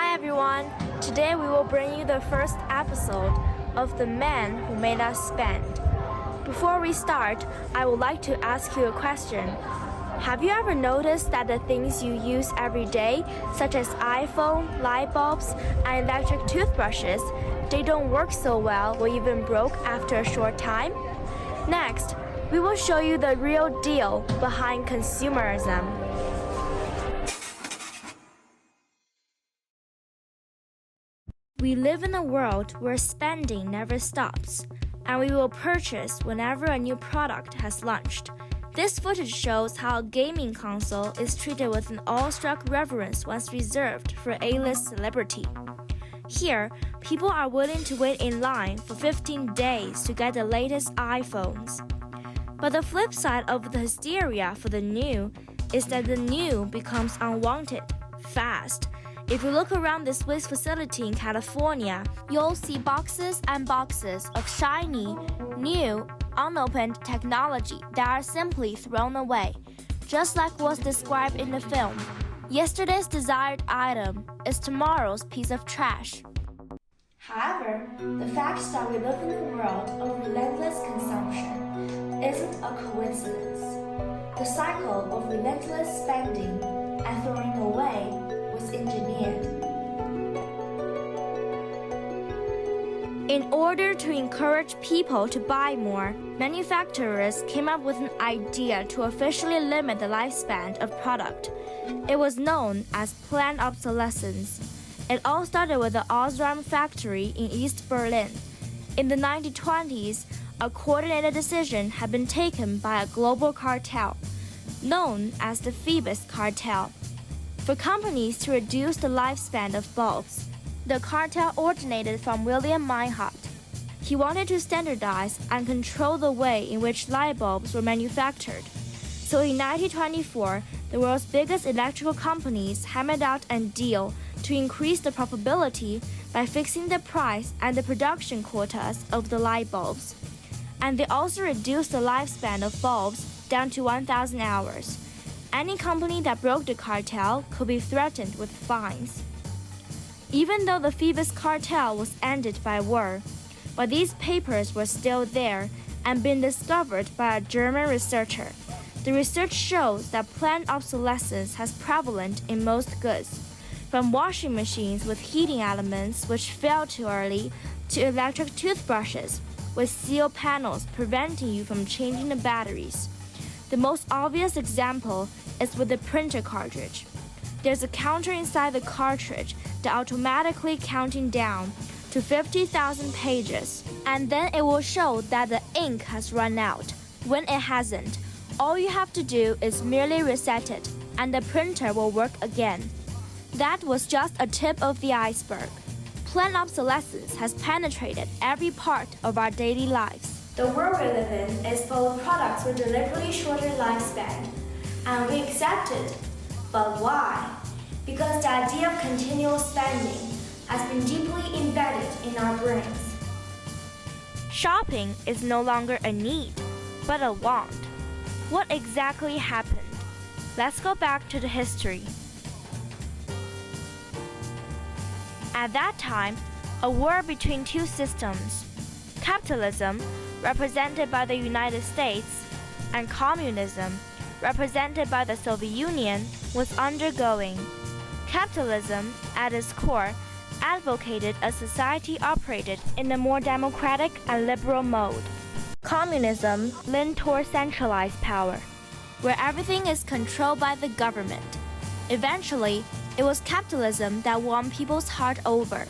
Hi everyone! Today we will bring you the first episode of The Man Who Made Us Spend. Before we start, I would like to ask you a question. Have you ever noticed that the things you use every day, such as iPhone, light bulbs, and electric toothbrushes, they don't work so well or even broke after a short time? Next, we will show you the real deal behind consumerism. We live in a world where spending never stops, and we will purchase whenever a new product has launched. This footage shows how a gaming console is treated with an awestruck reverence once reserved for A-list celebrity. Here, people are willing to wait in line for 15 days to get the latest iPhones. But the flip side of the hysteria for the new is that the new becomes unwanted fast. If you look around this waste facility in California, you'll see boxes and boxes of shiny, new, unopened technology that are simply thrown away, just like was described in the film. Yesterday's desired item is tomorrow's piece of trash. However, the fact that we live in a world of relentless consumption isn't a coincidence. The cycle of relentless spending and throwing away was engineered. In order to encourage people to buy more, manufacturers came up with an idea to officially limit the lifespan of product. It was known as planned obsolescence. It all started with the Osram factory in East Berlin. In the 1920s, a coordinated decision had been taken by a global cartel, known as the Phoebus Cartel, for companies to reduce the lifespan of bulbs. The cartel originated from William Meinhardt. He wanted to standardize and control the way in which light bulbs were manufactured. So in 1924, the world's biggest electrical companies hammered out a deal to increase the profitability by fixing the price and the production quotas of the light bulbs. And they also reduced the lifespan of bulbs down to 1,000 hours. Any company that broke the cartel could be threatened with fines. Even though the Phoebus Cartel was ended by war, but these papers were still there and been discovered by a German researcher. The research shows that planned obsolescence has prevalent in most goods, from washing machines with heating elements which fail too early to electric toothbrushes with sealed panels preventing you from changing the batteries. The most obvious example is with the printer cartridge. There's a counter inside the cartridge that automatically counting down to 50,000 pages, and then it will show that the ink has run out. When it hasn't, all you have to do is merely reset it, and the printer will work again. That was just a tip of the iceberg. Planned obsolescence has penetrated every part of our daily lives. The world we live in is full of products with deliberately shorter lifespan, and we accept it. But why? Because the idea of continual spending has been deeply embedded in our brains. Shopping is no longer a need, but a want. What exactly happened? Let's go back to the history. At that time, a war between two systems, capitalism, represented by the United States, and communism, represented by the Soviet Union, was undergoing. Capitalism, at its core, advocated a society operated in a more democratic and liberal mode. Communism leaned toward centralized power, where everything is controlled by the government. Eventually, it was capitalism that won people's heart over,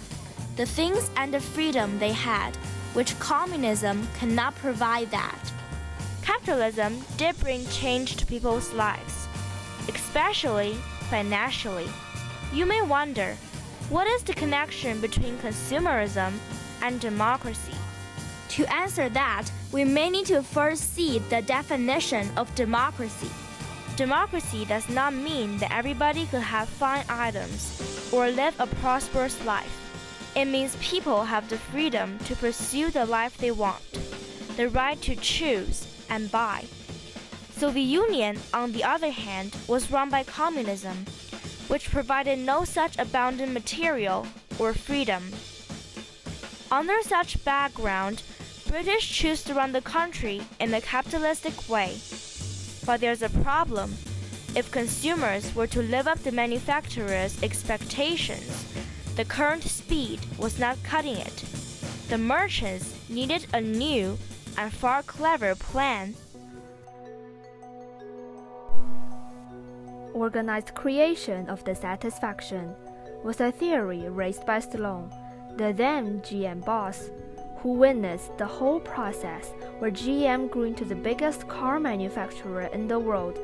the things and the freedom they had, which communism cannot provide that. Capitalism did bring change to people's lives, especially financially. You may wonder, what is the connection between consumerism and democracy? To answer that, we may need to first see the definition of democracy. Democracy does not mean that everybody could have fine items or live a prosperous life. It means people have the freedom to pursue the life they want, the right to choose and buy. Soviet Union, on the other hand, was run by communism, which provided no such abundant material or freedom. Under such background, British choose to run the country in a capitalistic way. But there's a problem. If consumers were to live up to manufacturers' expectations, the current speed was not cutting it. The merchants needed a new and far clever plan. Organized creation of dissatisfaction was a theory raised by Sloan, the then GM boss, who witnessed the whole process where GM grew into the biggest car manufacturer in the world.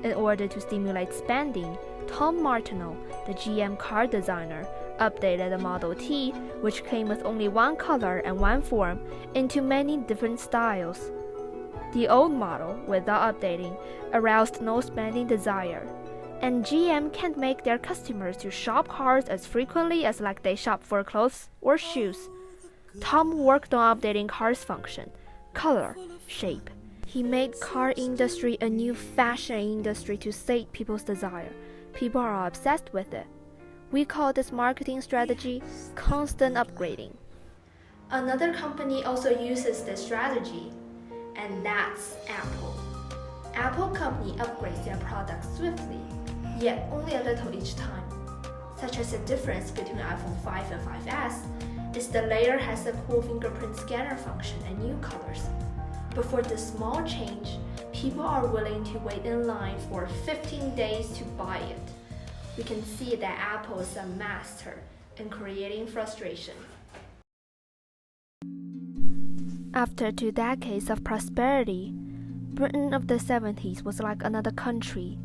In order to stimulate spending, Tom Martineau, the GM car designer, updated the Model T, which came with only one color and one form, into many different styles. The old model, without updating, aroused no spending desire, and GM can't make their customers to shop cars as frequently as like they shop for clothes or shoes. Tom worked on updating cars' function, color, shape. He made car industry a new fashion industry to sate people's desire. People are obsessed with it. We call this marketing strategy constant upgrading. Another company also uses this strategy, and that's Apple. Apple company upgrades their products swiftly, yet only a little each time. Such as the difference between iPhone 5 and 5S is the later has a cool fingerprint scanner function and new colors. But for this small change, people are willing to wait in line for 15 days to buy it. We can see that Apple is a master in creating frustration. After 2 decades of prosperity, Britain of the 70s was like another country.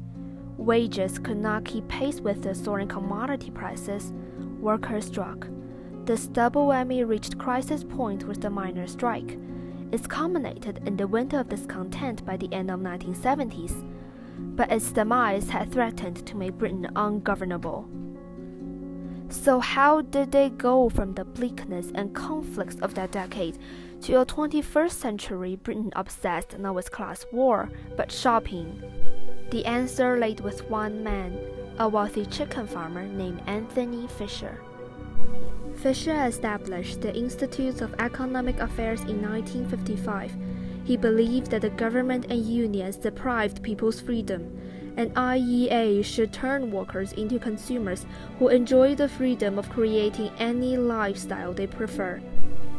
Wages could not keep pace with the soaring commodity prices. Workers struck. This double whammy reached crisis point with the miners' strike. It culminated in the winter of discontent by the end of 1970s, but its demise had threatened to make Britain ungovernable. So how did they go from the bleakness and conflicts of that decade to a 21st century Britain obsessed not with class war, but shopping? The answer lay with one man, a wealthy chicken farmer named Anthony Fisher. Fisher established the Institute of Economic Affairs in 1955. He believed that the government and unions deprived people's freedom, and IEA should turn workers into consumers who enjoy the freedom of creating any lifestyle they prefer.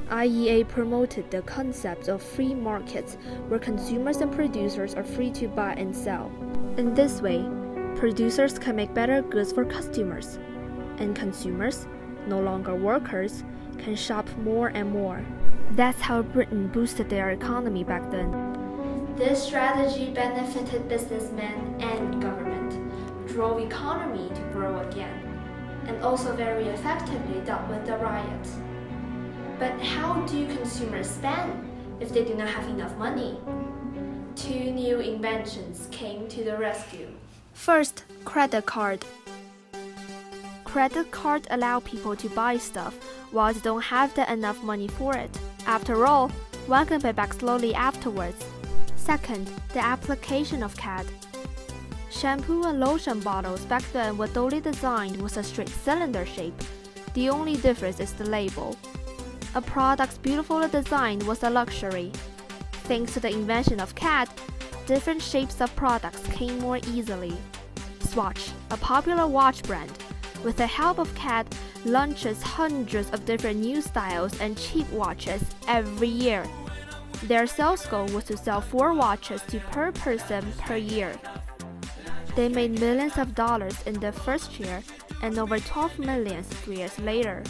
IEA promoted the concept of free markets where consumers and producers are free to buy and sell. In this way, producers can make better goods for customers, and consumers, no longer workers, can shop more and more. That's how Britain boosted their economy back then. This strategy benefited businessmen and government, drove economy to grow again, and also very effectively dealt with the riots. But how do consumers spend if they do not have enough money? 2 new inventions came to the rescue. First, credit card. Credit cards allow people to buy stuff while they don't have enough money for it. After all, one can pay back slowly afterwards. Second, the application of CAD. Shampoo and lotion bottles back then were totally designed with a straight cylinder shape. The only difference is the label. A product's beautiful design was a luxury. Thanks to the invention of CAD, different shapes of products came more easily. Swatch, a popular watch brand, with the help of CAD, launches hundreds of different new styles and cheap watches every year. Their sales goal was to sell 4 watches to per person per year. They made millions of dollars in the first year and over 12 million 3 years later.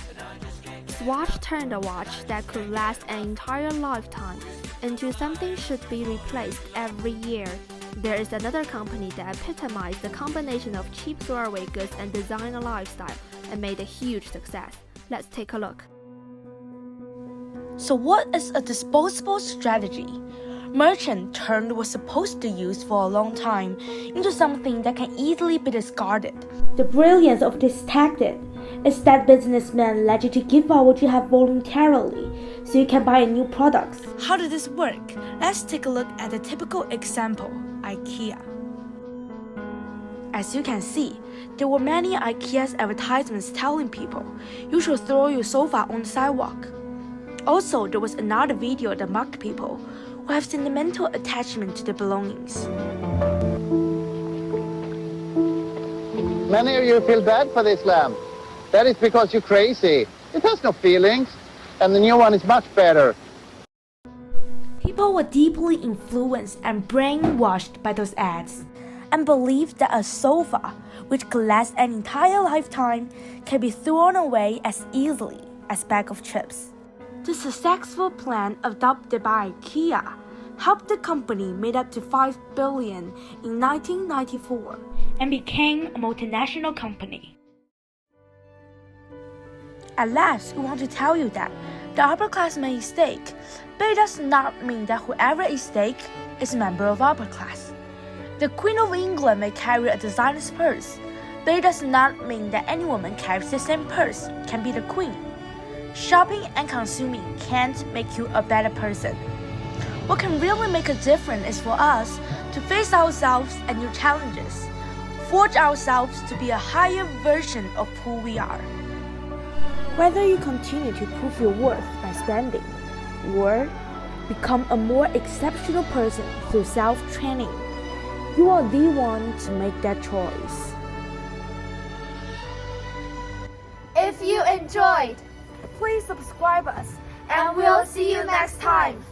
Swatch turned a watch that could last an entire lifetime into something should be replaced every year. There is another company that epitomized the combination of cheap throwaway goods and designer lifestyle and made a huge success. Let's take a look. So what is a disposable strategy? Merchant turned was supposed to use for a long time into something that can easily be discarded. The brilliance of this tactic is that businessmen let you to give out what you have voluntarily so you can buy new products. How did this work? Let's take a look at a typical example, IKEA. As you can see, there were many IKEA's advertisements telling people you should throw your sofa on the sidewalk. Also, there was another video that mocked people who have sentimental attachment to their belongings. Many of you feel bad for this lamp. That is because you're crazy. It has no feelings, and the new one is much better. People were deeply influenced and brainwashed by those ads, and believed that a sofa, which could last an entire lifetime, can be thrown away as easily as a bag of chips. The successful plan adopted by IKEA helped the company make up to $5 billion in 1994 and became a multinational company. At last, we want to tell you that the upper class may eat steak, but it does not mean that whoever eats steak is a member of upper class. The Queen of England may carry a designer's purse, but it does not mean that any woman carries the same purse can be the queen. Shopping and consuming can't make you a better person. What can really make a difference is for us to face ourselves and new challenges, forge ourselves to be a higher version of who we are. Whether you continue to prove your worth by spending or become a more exceptional person through self-training, you are the one to make that choice. If you enjoyed, Please subscribe us, and we'll see you next time.